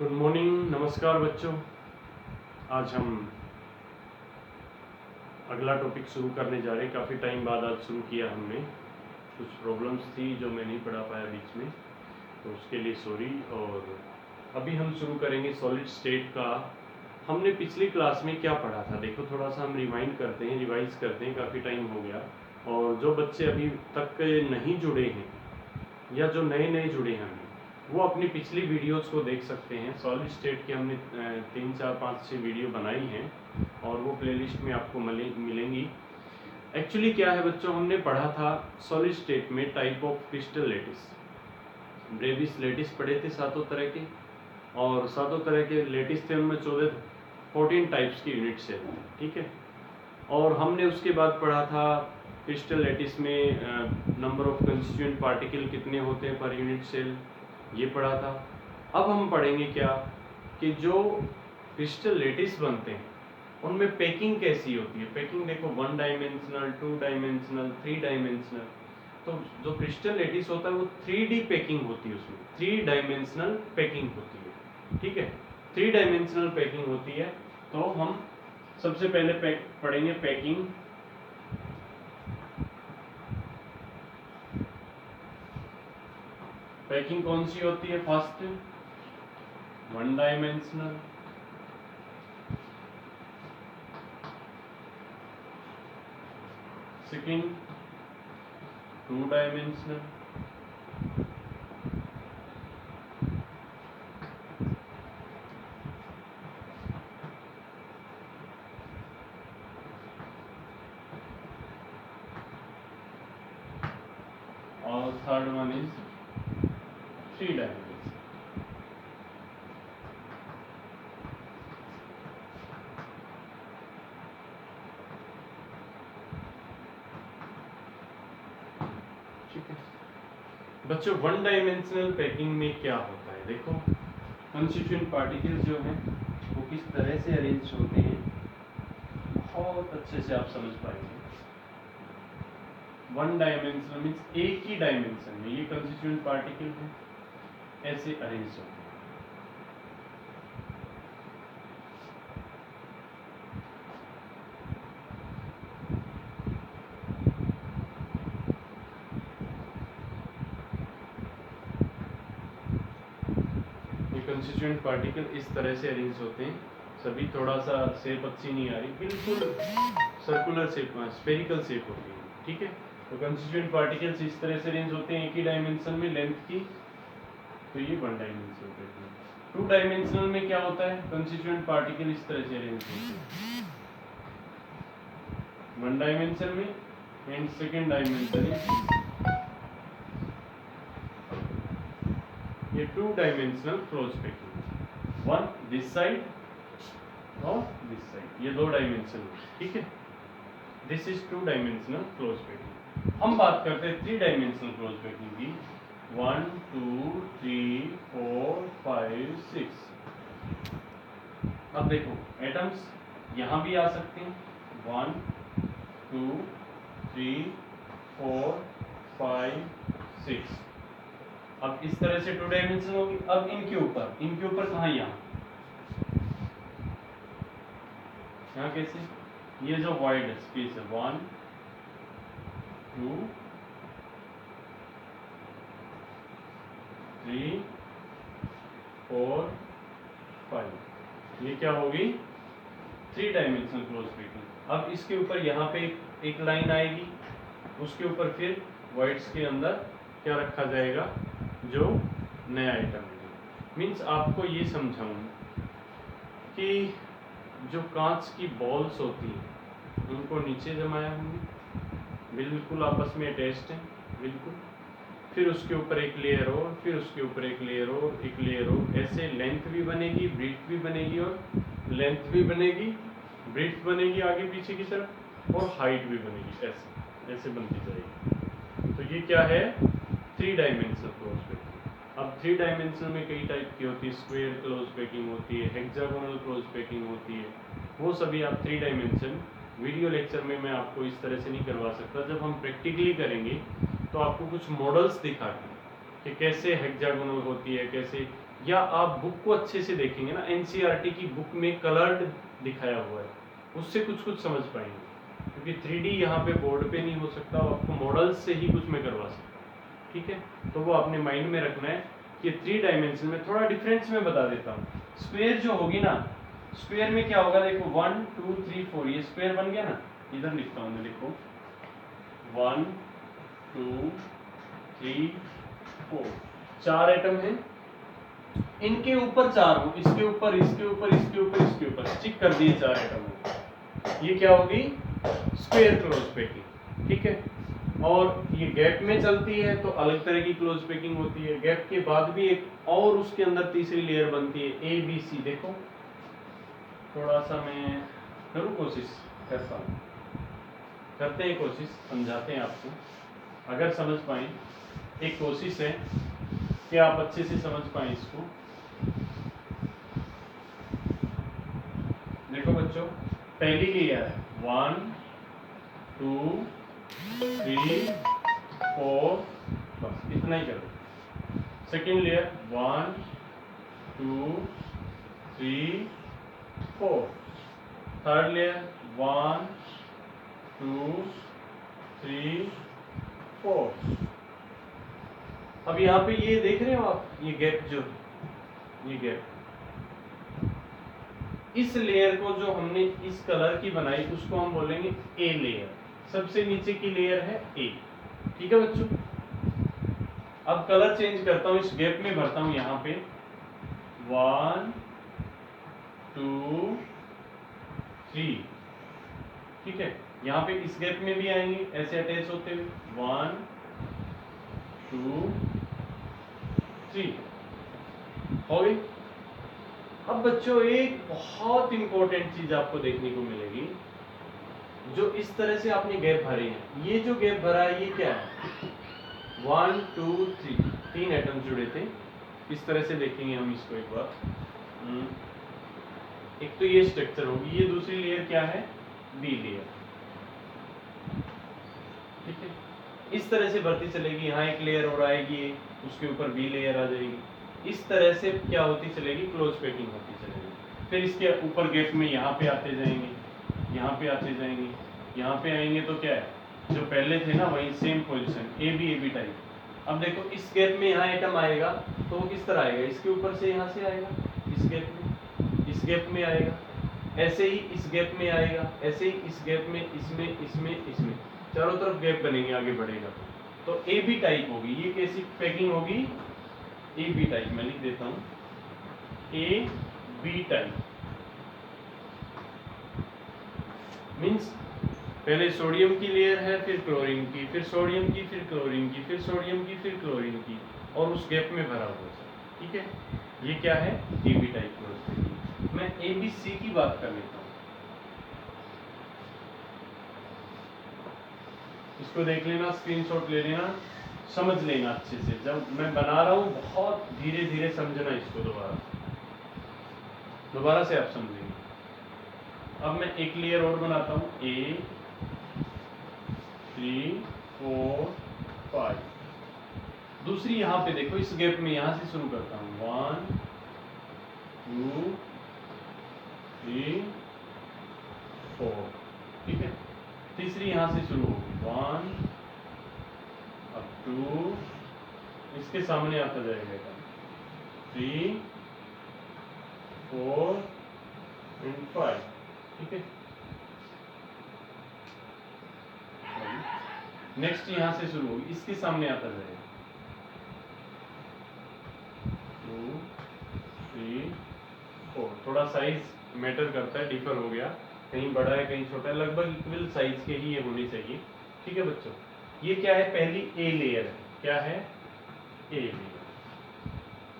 Good morning, नमस्कार बच्चों। आज हम अगला टॉपिक शुरू करने जा रहे हैं। काफ़ी टाइम बाद आज शुरू किया हमने। कुछ प्रॉब्लम्स थी जो मैं नहीं पढ़ा पाया बीच में, तो उसके लिए सॉरी। और अभी हम शुरू करेंगे सॉलिड स्टेट का। हमने पिछली क्लास में क्या पढ़ा था, देखो थोड़ा सा हम रिवाइंड करते हैं, रिवाइज करते हैं। काफ़ी टाइम हो गया, और जो बच्चे अभी तक नहीं जुड़े हैं या जो नए नए जुड़े हैं वो अपनी पिछली वीडियोस को देख सकते हैं। सॉलिड स्टेट की हमने 3, 4, 5, 6 वीडियो बनाई हैं और वो प्लेलिस्ट में आपको मिलेंगी। एक्चुअली क्या है बच्चों, हमने पढ़ा था सॉलिड स्टेट में type of crystal lattice, Bravais lattice पढ़े थे सातों तरह के, और सातों तरह के लेटिस थे उनमें 14 टाइप्स की यूनिट सेल, ठीक है। और हमने उसके बाद पढ़ा था क्रिस्टल लेटिस में नंबर ऑफ कंस्टिट्यूएंट पार्टिकल कितने होते हैं पर यूनिट सेल, ये पढ़ा था। अब हम पढ़ेंगे क्या कि जो क्रिस्टल लेटिस बनते हैं उनमें पैकिंग कैसी होती है। पैकिंग देखो 1 डायमेंशनल, 2 डायमेंशनल, 3 डायमेंशनल। तो जो क्रिस्टल लेटिस होता है वो 3D पैकिंग होती है, उसमें 3 डायमेंशनल पैकिंग होती है, ठीक है। 3 डायमेंशनल पैकिंग होती है। तो हम सबसे पहले पढ़ेंगे पैकिंग। पैकिंग कौन सी होती है? फर्स्ट 1 डायमेंशनल, सेकंड 2 डायमेंशनल, और थर्ड वन इज 3 डायमेंशनल। बच्चों 1 डायमेंशनल पैकिंग में क्या होता है, देखो कंस्टिट्यूएंट पार्टिकल्स जो हैं वो किस तरह से अरेंज होते हैं, बहुत अच्छे से आप समझ पाएंगे। 1 डायमेंशनल मीन्स एक ही डायमेंशन में ये कंस्टिट्यूएंट पार्टिकल है, ऐसे अरेंज होते हैं। कंस्टिट्यूएंट पार्टिकल इस तरह से अरेंज होते हैं सभी। थोड़ा सा शेप अच्छी नहीं आ रही, बिल्कुल सर्कुलर शेप, स्फेरिकल शेप होती है, ठीक है। तो कंस्टिट्यूएंट पार्टिकल्स इस तरह से अरेंज होते हैं एक ही डायमेंशन में लेंथ की। तो ये 1 डायमेंशनल पैकिंग। 2 डायमेंशनल में क्या होता है, कंस्टिट्यूएंट पार्टिकल इस तरह से अरेंज होते हैं 1 डायमेंशन में, एंड सेकेंड डायमेंशन है ये 2 dimensional close packing, 1 this side और दिस साइड, ये 2 डायमेंशन, ठीक है। This is 2 dimensional close packing. हम बात करते हैं 3 डायमेंशनल क्लोज पैकिंग की। 1, 2, 3, 4, 5, 6। अब देखो एटम्स यहाँ भी आ सकते हैं, 1, 2, 3, 4, 5, 6। अब इस तरह से 2 डायमेंशन होगी। अब इनके ऊपर कहाँ, यहाँ कैसे, ये जो वाइड स्पेस है 1, 2, 3, 4, 5, ये क्या होगी 3 डायमेंशनल क्लोज पैकिंग। अब इसके ऊपर यहाँ पे एक लाइन आएगी, उसके ऊपर फिर वाइड्स के अंदर क्या रखा जाएगा, जो नया आइटम है। मीन्स आपको ये समझाऊं कि जो कांच की बॉल्स होती हैं उनको नीचे जमाया हमने, बिल्कुल आपस में अटैच्ड हैं, बिल्कुल। फिर उसके ऊपर एक लेयर और, फिर उसके ऊपर एक लेयर और, एक लेयर और, ऐसे लेंथ भी बनेगी, ब्रीथ भी बनेगी, और लेंथ भी बनेगी, ब्रीथ बनेगी आगे पीछे की तरफ, और हाइट भी बनेगी, ऐसे ऐसे बनती जाएगी। तो ये क्या है 3 डायमेंशनल क्लोज पैकिंग। अब 3 डायमेंशनल में कई टाइप की होती है, स्क्वायर क्लोज पैकिंग होती है, हेक्सागोनल क्लोज पैकिंग होती है, वो सभी आप 3 डायमेंशन वीडियो लेक्चर में मैं आपको इस तरह से नहीं करवा सकता। जब हम प्रैक्टिकली करेंगे तो आपको कुछ मॉडल्स दिखा के कि कैसे हेक्सागोनल होती है, कैसे, या आप बुक को अच्छे से देखेंगे ना, एनसीईआरटी की बुक में कलर्ड दिखाया हुआ है, उससे कुछ कुछ समझ पाएंगे, क्योंकि 3D यहाँ पे बोर्ड पे नहीं हो सकता, आपको मॉडल्स से ही कुछ मैं करवा सकता हूँ, ठीक है। तो वो आपने माइंड में रखना है कि 3 डायमेंशन में थोड़ा डिफरेंस में बता देता हूँ। स्क्वायर जो होगी ना, स्क्वायर में क्या होगा, देखो 1 2 3 4, ये स्क्वायर बन गया ना, इधर लिखता हूँ मैं, देखो 1 2 3 4, 4 एटम है, इनके ऊपर 4 हो, इसके ऊपर इसके ऊपर इसके ऊपर इसके ऊपर स्टिक कर दिए 4 एटम, ये क्या होगी, स्क्वायर क्लोज पैकिंग, ठीक है। और ये गैप में चलती है तो अलग तरह की क्लोज पैकिंग होती है, गैप के बाद भी एक और उसके अंदर तीसरी लेयर बनती है, ए बी सी। देखो थोड़ा सा मैं करूँ कोशिश, करता हूँ, करते हैं कोशिश, समझाते हैं आपको, अगर समझ पाए, एक कोशिश है कि आप अच्छे से समझ पाए इसको। देखो बच्चों, पहली लेयर है 1 2 3 4, बस इतना ही करो। Second layer 1 2 3 4, third layer 1 2 3 4। अब यहाँ पे ये देख रहे हो आप, ये गैप, जो ये गैप, इस लेयर को जो हमने इस कलर की बनाई उसको हम बोलेंगे ए लेयर, सबसे नीचे की लेयर है ए, ठीक है बच्चों। अब कलर चेंज करता हूँ, इस गैप में भरता हूँ यहाँ पे 1 2 3, ठीक है। यहाँ पे इस गैप में भी आएंगे ऐसे अटैच होते हुए 1 2 3, हो गई। अब बच्चों एक बहुत इंपॉर्टेंट चीज आपको देखने को मिलेगी, जो इस तरह से आपने गैप भरे हैं, ये जो गैप भरा है ये क्या है, 1 2 3, 3 एटम जुड़े थे, इस तरह से देखेंगे हम इसको एक बार। एक तो ये स्ट्रक्चर होगी, ये दूसरी लेयर क्या है, बी लेयर, ठीक है। इस तरह से बढ़ती चलेगी, यहाँ एक लेयर और आएगी, उसके ऊपर बी लेयर आ जाएगी, इस तरह से क्या होती चलेगी, क्लोज पैकिंग होती चलेगी। फिर इसके ऊपर गैप में यहाँ पे आते जाएंगे, यहाँ पे आते जाएंगे, यहाँ पे आएंगे तो क्या है, जो पहले थे ना वही same position, A B type. अब देखो इस गैप में यहाँ एटम आएगा तो वो किस तरह आएगा, इसके ऊपर से यहाँ से आएगा, इस गैप में, इस गैप में आएगा, ऐसे ही इस गैप में आएगा, ऐसे ही इस गैप में, इसमें इसमें इसमें, चारों तरफ गैप बनेंगे, आगे बढ़ेगा तो ए बी टाइप होगी। ये कैसी पैकिंग होगी, ए बी टाइप, मैं लिख देता हूँ ए बी टाइप, मीन्स पहले सोडियम की लेयर है, फिर क्लोरीन की, फिर सोडियम की, फिर क्लोरीन की, फिर सोडियम की, फिर क्लोरीन की, और उस गैप में भरा हुआ है, ठीक है। ये क्या है, ए बी टाइप क्लोज। मैं ए बी सी की बात कर लेता हूँ, इसको देख लेना, स्क्रीनशॉट ले लेना, समझ लेना अच्छे से, जब मैं बना रहा हूँ बहुत धीरे धीरे समझना इसको, दोबारा से आप समझेंगे। अब मैं एक लेयर और बनाता हूँ, ए 3 4 5, दूसरी यहाँ पे देखो, इस गैप में यहाँ से शुरू करता हूँ 1 2 3 4, ठीक है। तीसरी यहाँ से शुरू होगी 1 अब 2, इसके सामने आता जाएगा 3 4 and 5, ठीक है। नेक्स्ट यहाँ से शुरू होगी, इसके सामने आता जाएगा 2 3 4, थोड़ा साइज मैटर करता है, डिफर हो गया, कहीं बड़ा है कहीं छोटा है, लगभग इक्वल साइज के ही ये होने चाहिए, ठीक है बच्चों। ये क्या है, पहली ए लेयर है, क्या है, ए लेयर,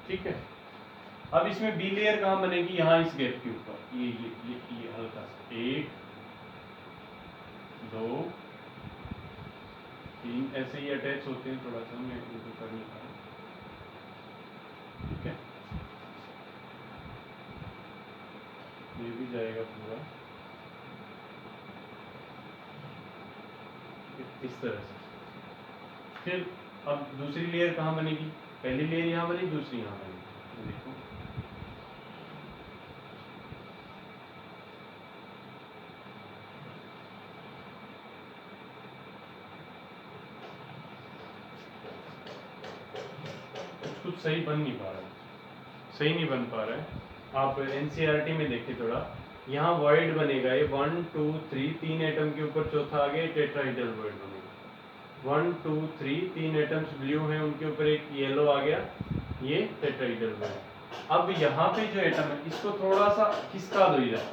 ठीक है। अब इसमें बी लेयर कहाँ बनेगी, यहाँ इस गैप के ऊपर, ये हल्का सा 1 2 3, ऐसे ही अटैच होते हैं, थोड़ा सा मैं इनको कर नहीं पा रहा, ठीक है। ये भी जाएगा पूरा इस तरह से। फिर अब दूसरी लेयर कहाँ बनेगी, पहली लेयर यहाँ बनी, दूसरी यहाँ बनी। देखो कुछ सही बन नहीं पा रहा है, सही नहीं बन पा रहा है। आप एनसीईआरटी में देखिए थोड़ा, यहाँ वॉइड बनेगा, ये 1 2 3 तीन एटम के ऊपर चौथा आ गया, टेट्राहेड्रल वॉइड बनेगा। 1 2 3 तीन एटम्स ब्लू हैं, उनके ऊपर एक येलो आ गया, ये टेट्राहेड्रल वॉइड। अब यहाँ पे जो एटम है इसको थोड़ा सा खिसका दो इधर,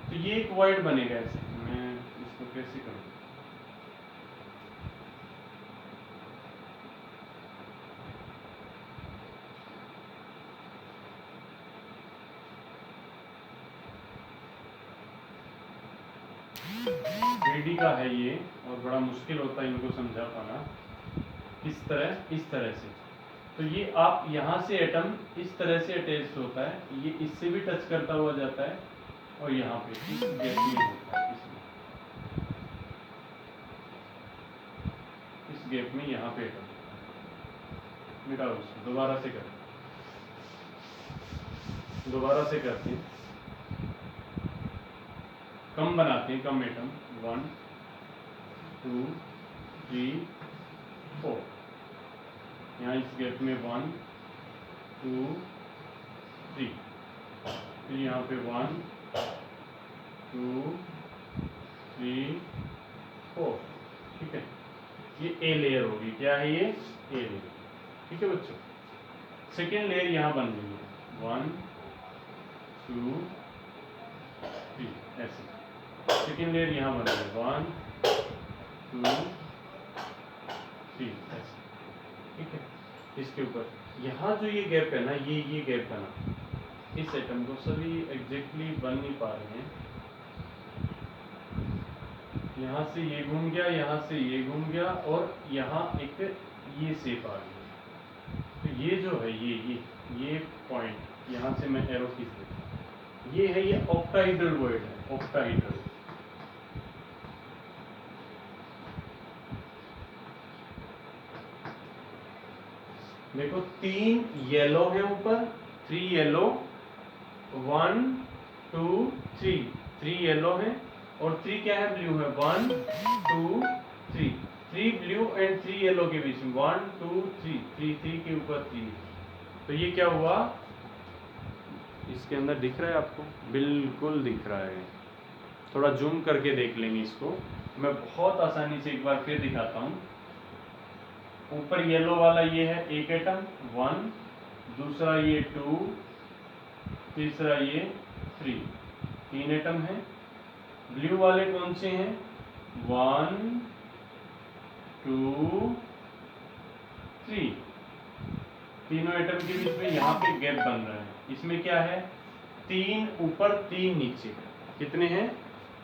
तो ये एक वॉइड बनेगा। ऐसे मैं इसको कैसे करूँ, थ्री का है ये, और बड़ा मुश्किल होता है इनको समझा पाना। इस तरह से, तो ये आप यहाँ से एटम इस तरह से अटैच होता है, ये इससे भी टच करता हुआ जाता है, और यहाँ पे इस गैप में होता है, इस गैप में यहाँ पे एटम। मिटाओ उसको, दोबारा से करते हैं, कम बनाते हैं, कम एटम। 1 2 3 4, यहाँ इस गैप में 1 2 3, फिर यहाँ पे 1 2 3 4। ठीक है, ये ए लेयर होगी। क्या है ये? A layer. ठीक है बच्चों, सेकेंड लेयर यहाँ बन रही है, 1 2 3 ऐसे। सेकेंड लेयर यहाँ बन रही है, 1 2 3 ऐसे। ठीक है, इसके ऊपर यहाँ जो ये गैप है ना, ये गैप बना, इस एटम को सभी एग्जैक्टली बन नहीं पा रहे हैं। यहाँ से ये घूम गया, यहाँ से ये घूम गया, और यहाँ एक ये शेप आ गई। तो ये जो है ये पॉइंट, यहाँ से मैं एरो खींच देता हूँ, ये है, ये ऑक्टाहेड्रल वॉइड है, ऑक्टाहेड्रल। देखो 3 येलो है ऊपर, 3 येलो, 1 2 3 येलो है, और 3 क्या है? ब्लू है। 1 2 3 ब्लू एंड 3 येलो के बीच में 1 2 3 के ऊपर 3। तो ये क्या हुआ? इसके अंदर दिख रहा है आपको? बिल्कुल दिख रहा है। थोड़ा जूम करके देख लेंगे इसको, मैं बहुत आसानी से एक बार फिर दिखाता हूँ। ऊपर येलो वाला ये है एक एटम 1, दूसरा ये 2, तीसरा ये 3, 3 एटम है। ब्लू वाले कौन से हैं? 1 2 3, तीनों एटम के बीच में यहाँ पे गैप बन रहा है। इसमें क्या है? 3 ऊपर 3 नीचे। कितने हैं?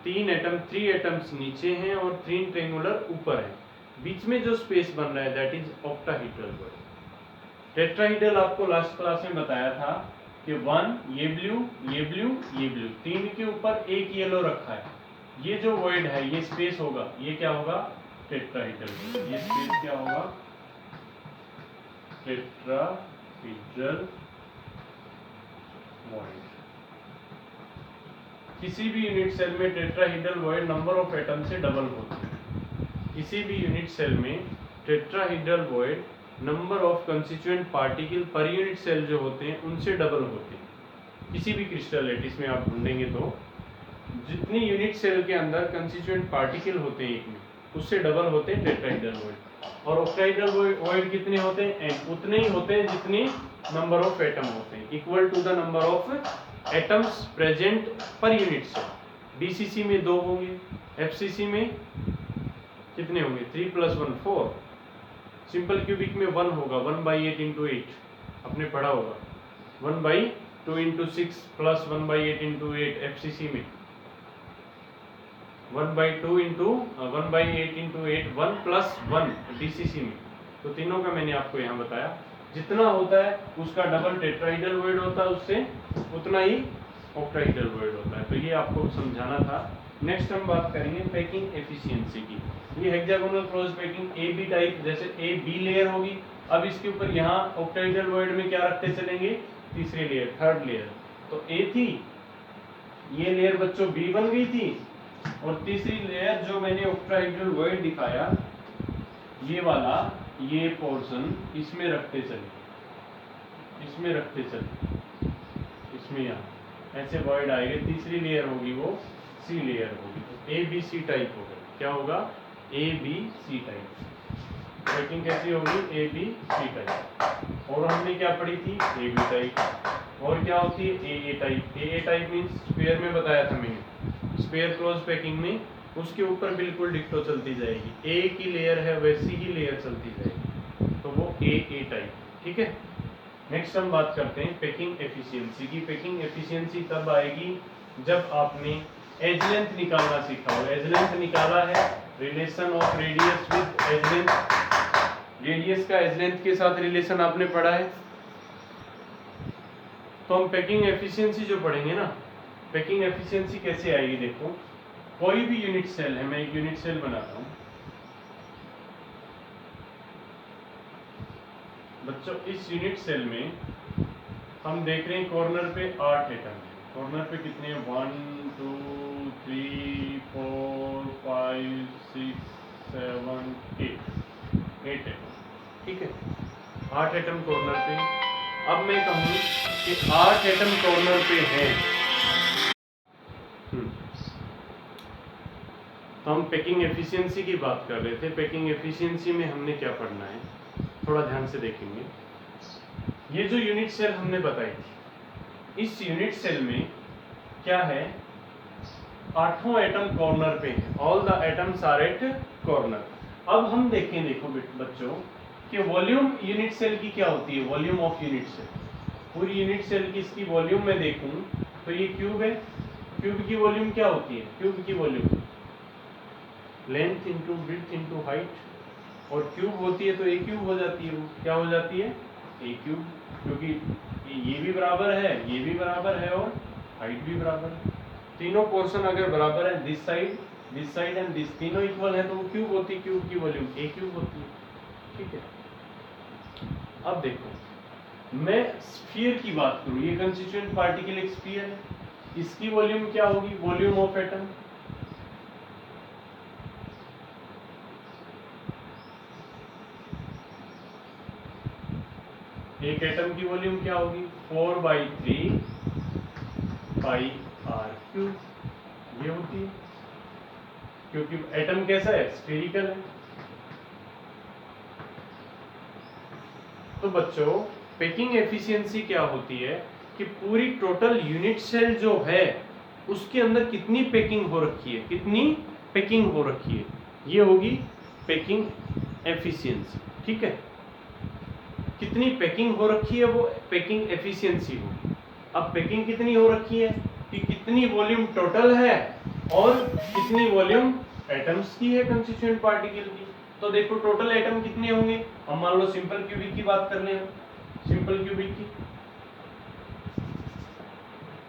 3 एटम, 3 एटम्स नीचे हैं और 3 ट्रायंगुलर ऊपर है। बीच में जो स्पेस बन रहा है that is octahedral void. Tetrahedral आपको लास्ट क्लास में बताया था कि 1 ये ब्लू, ये ब्लू, ये ब्लू, 3 के ऊपर एक येलो रखा है। ये जो वॉइड है, ये स्पेस होगा, ये क्या होगा? Tetrahedral void. ये स्पेस क्या होगा? Tetrahedral void. किसी भी यूनिट सेल में tetrahedral void number of atom से डबल होती है। किसी भी यूनिट सेल में tetrahedral void number of constituent particle per unit cell जो होते हैं उनसे डबल होते हैं। किसी भी क्रिस्टल लैटिस में आप ढूंढेंगे तो जितनी यूनिट सेल के अंदर कंस्टिट्यूएंट पार्टिकल होते हैं एक में, उससे डबल होते हैं टेट्राहेड्रल वॉइड। और ऑक्टाहेड्रल वॉइड कितने होते हैं? उतने ही होते हैं जितने नंबर ऑफ एटम होते हैं, equal to the number of atoms present per unit cell. BCC में 2 होंगे, एफसीसी में कितने होंगे? 3 + 1 4। सिंपल क्यूबिक में 1 होगा, 1/8 × 8 आपने पढ़ा होगा। 1/2 × 6 + 1/8 × 8 एफसीसी में। 1/2 × 1/8 × 8 1 + 1 डीसीसी में। तो तीनों का मैंने आपको यहाँ बताया। जितना होता है उसका डबल टेट्राहेड्रल वॉइड होता है, उससे उतना ही ऑक्टाहेड्रल वॉइड होता है। तो ये आपको समझाना था नेक्स्ट हम बात करेंगे पैकिंग एफिशिएंसी की। ये hexagonal close packing A B type, जैसे ए बी लेयर होगी, अब इसके ऊपर यहाँ ऑक्टाहेड्रल वॉइड में क्या रखते चलेंगे, तीसरी लेयर, थर्ड लेयर। तो ए थी, ये लेयर बच्चों बी बन गई थी, और तीसरी लेयर जो मैंने ऑक्टाहेड्रल वॉइड दिखाया, ये वाला, ये पोर्शन इसमें रखते चले, इसमें रखते चले, इसमें यहाँ ऐसे वॉइड आएगा, तीसरी लेयर होगी वो सी लेयर होगी। तो ए बी सी टाइप होगा, क्या होगा, A B C type. Packing कैसी होगी, ए बी सी टाइप। और हमने क्या पढ़ी थी, ए बी टाइप। और क्या होती है, ए ए टाइप। ए ए टाइप मीन्स स्पेयर में बताया था मैंने, स्पेयर क्लोज पैकिंग में उसके ऊपर बिल्कुल डिक्टो चलती जाएगी, ए की लेयर है वैसी ही लेयर चलती जाएगी, तो वो ए ए टाइप। ठीक है, नेक्स्ट हम बात करते हैं पैकिंग एफिशिएंसी की। पैकिंग एफिशिएंसी तब आएगी जब आपने एज लेंथ निकालना सीखा हो। एज लेंथ निकाला है, relation of radius with edge length, radius का एज लेंथ के साथ रिलेशन आपने पढ़ा है। तो हम पैकिंग एफिशिएंसी जो पढ़ेंगे ना, पैकिंग एफिशिएंसी कैसे आएगी, देखो कोई भी यूनिट सेल है, मैं एक यूनिट सेल बनाता हूं बच्चों। इस यूनिट सेल में हम देख रहे हैं कॉर्नर पे 8 एटम है। कॉर्नर पे कितने हैं, 1 2 3 4 5 6 7 8 एटम। ठीक है, 8 एटम कॉर्नर पे। अब मैं कहूँ कि 8 एटम कॉर्नर पे हैं, तो हम पैकिंग एफिशिएंसी की बात कर रहे थे। पैकिंग एफिशिएंसी में हमने क्या पढ़ना है, थोड़ा ध्यान से देखेंगे। ये जो यूनिट सेल हमने बताई थी, इस यूनिट सेल में क्या है, 8 एटम कॉर्नर पे है, all the atoms are at corner. अब हम देखें, देखो बच्चों कि वॉल्यूम यूनिट सेल की क्या होती है, वॉल्यूम ऑफ यूनिट सेल। पूरी यूनिट सेल की इसकी वॉल्यूम में देखूं तो ये क्यूब है, क्यूब की वॉल्यूम क्या होती है, क्यूब की volume length into breadth into height, और क्यूब होती है तो ए क्यूब हो जाती है, वो क्या हो जाती है, ए क्यूब, क्योंकि ये भी बराबर है, ये भी बराबर है, और हाइट भी बराबर है। तीनों पोर्शन अगर बराबर है, दिस साइड एंड दिस, तीनों इक्वल है, तो वो क्यूब होती है, क्यूब की वॉल्यूम ए क्यूब होती है। ठीक है, अब देखो मैं स्फीयर की बात करूं, ये कंस्टिट्यूएंट पार्टिकल एक स्फीयर है, इसकी वॉल्यूम क्या होगी, वॉल्यूम ऑफ एटम। एक एटम की वॉल्यूम क्या होगी, 4/3 पाई आर क्यूब, ये होती है, क्योंकि एटम कैसा है, स्फेरिकल है। तो बच्चों पैकिंग एफिशिएंसी क्या होती है कि पूरी टोटल यूनिट सेल जो है उसके अंदर कितनी पैकिंग हो रखी है, कितनी पैकिंग हो रखी है, ये होगी पैकिंग एफिशिएंसी। ठीक है, कितनी पैकिंग हो रखी है वो पैकिंग एफिशिएंसी होगी। अब पैकिंग कितनी हो रखी है कि कितनी वॉल्यूम टोटल है और कितनी वॉल्यूम एटम्स की है, कंस्टिट्यूएंट पार्टिकल की। तो देखो टोटल एटम कितने होंगे, हम मान लो सिंपल क्यूबिक की बात कर लें, सिंपल क्यूबिक की,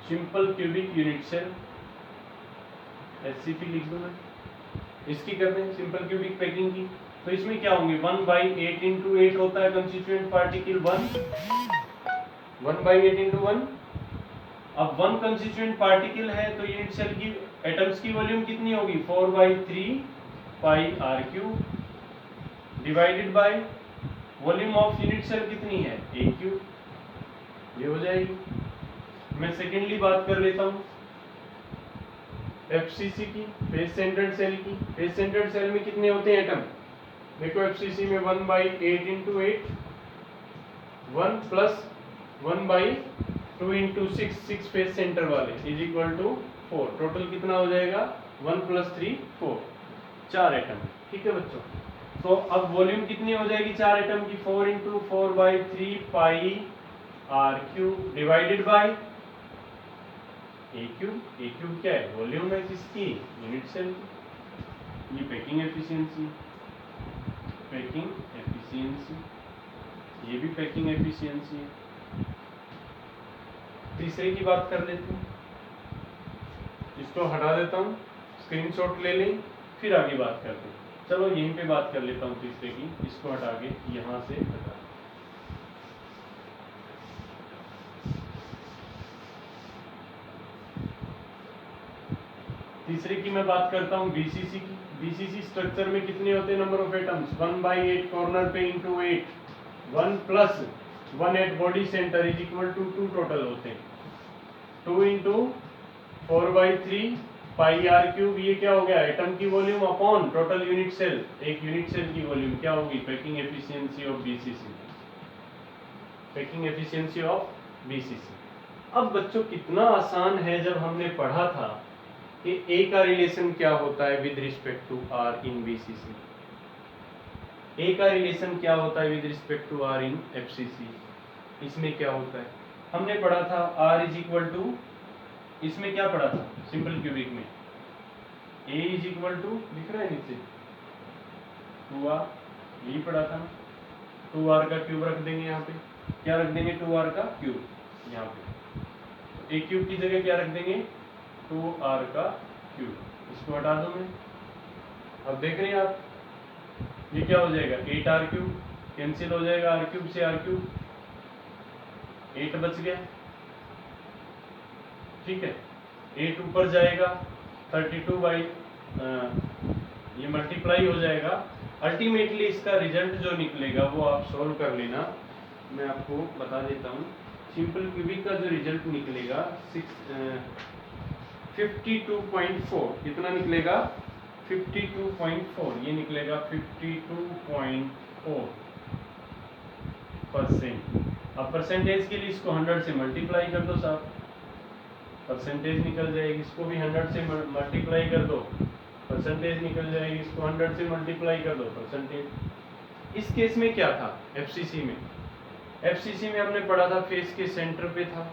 simple cubic unit cell SCP लिख दो मैं, इसकी कर दें सिंपल क्यूबिक पैकिंग की। तो इसमें क्या होंगे, 1/8 इंटू 8 होता है कंस्टिट्यूएंट पार्टिकल 1/8 इंटू 1। अब 1 कंस्टिट्यूएंट पार्टिकल है तो यूनिट सेल की एटम्स की वॉल्यूम कितनी होगी, 4/3 pi r cube divided by volume of unit cell कितनी है, ए क्यूब, ये हो जाएगी। मैं सेकेंडली बात कर लेता हूँ एफसीसी की, फेस सेंटर्ड सेल की। फेस सेंटर्ड सेल में कितने होते हैं एटम, देखो एफसीसी में 1/8 into 8, 1 plus 1/2 into 6 face centre वाले इज इक्वल टू 4। टोटल कितना हो जाएगा, 1 + 3 4, 4 एटम। ठीक है बच्चों, तो अब वॉल्यूम कितनी हो जाएगी 4 एटम की, 4 into 4/3 pi r cube divided by a cube. A cube क्या है, वॉल्यूम है किसकी, यूनिट सेल की। ये पैकिंग एफिशिएंसी, पैकिंग एफिशिएंसी, ये भी पैकिंग एफिशिएंसी है। तीसरे की बात कर लेते हैं, इसको हटा देता हूँ, स्क्रीनशॉट ले लें, फिर आगे बात करते हैं। चलो यहीं पे बात कर लेता हूँ तीसरे की, इसको हटा के यहाँ से हटा। तीसरे की मैं बात करता हूँ बीसीसी की। बीसीसी स्ट्रक्चर में कितने होते हैं नंबर ऑफ एटम्स? 1/8 कॉर्नर पे into 8, 1 plus 1 at body centre is equal to 2 total होते हैं। 2 इंटू 4/3 पाई आर क्यूब, ये क्या हो गया? एटम की volume upon total unit cell, एक यूनिट सेल की वॉल्यूम क्या होगी? Packing efficiency of BCC, packing efficiency of BCC. अब बच्चों कितना आसान है, जब हमने पढ़ा था कि ए का रिलेशन क्या होता है with respect to r in BCC, a का रिलेशन क्या होता है with respect to r in FCC, इसमें क्या होता है हमने पढ़ा था। आर इज इक्वल टू, इसमें क्या पढ़ा था सिंपल क्यूबिक में? ए इज इक्वल टू, दिख रहा है नीचे 2r, यही पढ़ा था ना। 2r का क्यूब रख देंगे यहाँ पे, क्या रख देंगे? 2r का क्यूब यहाँ पे, ए क्यूब की जगह क्या रख देंगे? 2r का क्यूब। इसको हटा दो मैं, अब देख रहे हैं आप, ये क्या हो जाएगा? 8r क्यूब, कैंसिल हो जाएगा r क्यूब से r क्यूब, 8 बच गया, ठीक है। 8 ऊपर जाएगा 32 बाई ये मल्टीप्लाई हो जाएगा। अल्टीमेटली इसका रिजल्ट जो निकलेगा वो आप सोल्व कर लेना, मैं आपको बता देता हूँ। सिंपल क्यूबिक का जो रिजल्ट निकलेगा 52.4, कितना निकलेगा? 52.4, ये निकलेगा 52.4%। अब परसेंटेज के लिए इसको 100 से मल्टीप्लाई कर दो साहब, परसेंटेज निकल जाएगी। इसको भी 100 से मल्टीप्लाई कर दो, परसेंटेज निकल जाएगी। इसको 100 से मल्टीप्लाई कर दो, परसेंटेज। इस केस में क्या था एफसीसी में? एफसीसी में हमने पढ़ा था फेस के सेंटर पे था,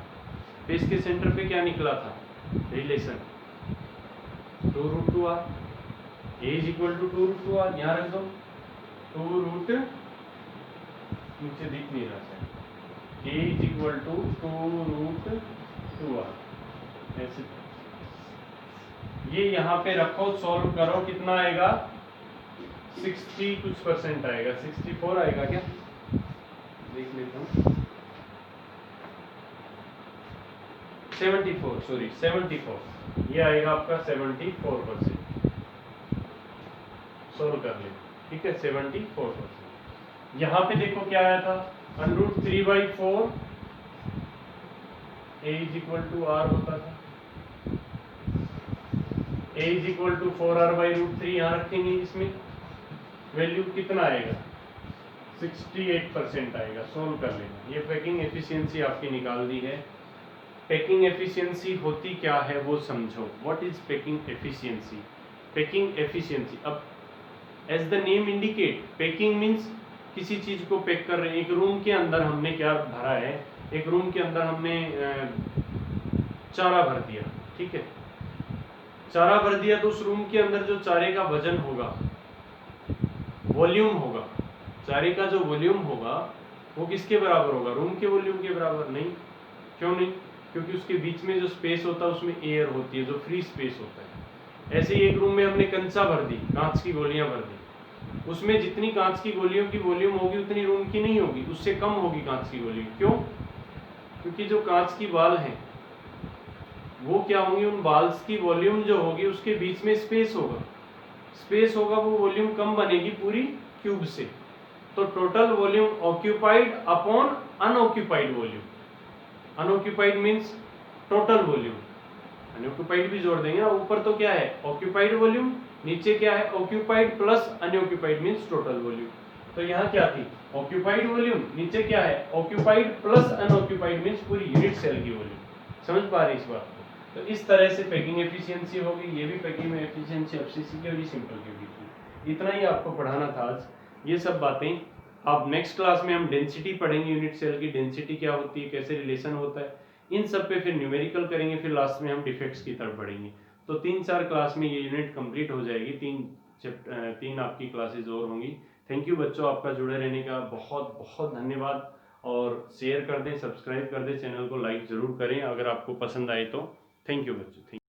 फेस के सेंटर पे क्या निकला था relation? 2√2r, a is equal to 2√2r, यहाँ रख दो 2√, नीचे दिख नहीं रहा है, ए इज इक्वल टू 2√2r, ऐसे ये यहाँ पे रखो, सॉल्व करो, कितना आएगा? 60 कुछ परसेंट आएगा, 64 आएगा क्या? देख लेता हूँ, 74, सॉरी 74, ये आएगा आपका 74%। सोल्व कर ले, ठीक है, 74%। यहाँ पे देखो क्या आया था, √3/4 ए इज इक्वल टू आर होता था, a is equal to 4r/√3, यहाँ रखेंगे, इसमें वैल्यू कितना आएगा? 68% आएगा। सोल्व कर लेना। ये पैकिंग एफिशिएंसी आपकी निकाल दी है। पैकिंग एफिशिएंसी होती क्या है वो समझो। What is packing efficiency? Packing efficiency, अब as the name indicate, packing means किसी चीज को पैक कर रहे हैं। एक रूम के अंदर हमने क्या भरा है, एक रूम के अंदर हमने चारा भर दिया, ठीक है, चारा भर दिया, तो उस रूम के अंदर जो चारे का वजन होगा, वॉल्यूम होगा, चारे का जो वॉल्यूम होगा वो किसके बराबर होगा? रूम के वॉल्यूम के बराबर नहीं। क्यों नहीं? क्योंकि उसके बीच में जो स्पेस होता है उसमें एयर होती है, जो फ्री स्पेस होता है। ऐसे ही एक रूम में हमने कंचा भर दी, कांच की गोलियां भर दी, उसमें जितनी कांच की गोलियों की वॉल्यूम होगी उतनी रूम की नहीं होगी, उससे कम होगी कांच की वॉल्यूम। क्यों? क्योंकि जो कांच की बाल हैं वो क्या होंगी, उन बाल्स की वॉल्यूम जो होगी उसके बीच में स्पेस होगा, स्पेस होगा, वो वॉल्यूम कम बनेगी पूरी क्यूब से। तो total volume occupied upon unoccupied volume, unoccupied means total volume, unoccupied भी जोड़ देंगे ना, ऊपर तो क्या है ऑक्यूपाइड वॉल्यूम, नीचे क्या है occupied plus unoccupied means total volume. तो यहाँ क्या थी ऑक्यूपाइड वॉल्यूम, नीचे क्या है ऑक्यूपाइड प्लस अनऑक्यूपाइड मीन्स पूरी यूनिट सेल की वॉल्यूम। समझ पा रहे इस बात को? तो इस तरह से पैकिंग एफिशिएंसी होगी, ये भी पैकिंग एफिशिएंसी एफसीसी की और ये सिंपल क्यूबिक की। इतना ही आपको पढ़ाना था आज। ये सब बातें अब नेक्स्ट क्लास में हम डेंसिटी पढ़ेंगे, यूनिट सेल की डेंसिटी क्या होती है, कैसे रिलेशन होता है, इन सब पे फिर न्यूमेरिकल करेंगे, फिर लास्ट में हम डिफेक्ट्स की तरफ बढ़ेंगे। तो 3-4 क्लास में ये यूनिट कंप्लीट हो जाएगी, 3 आपकी क्लासेज और होंगी। थैंक यू बच्चों, आपका जुड़े रहने का बहुत बहुत धन्यवाद। और शेयर कर दें, सब्सक्राइब कर दें, चैनल को लाइक ज़रूर करें अगर आपको पसंद आए तो। थैंक यू बच्चों।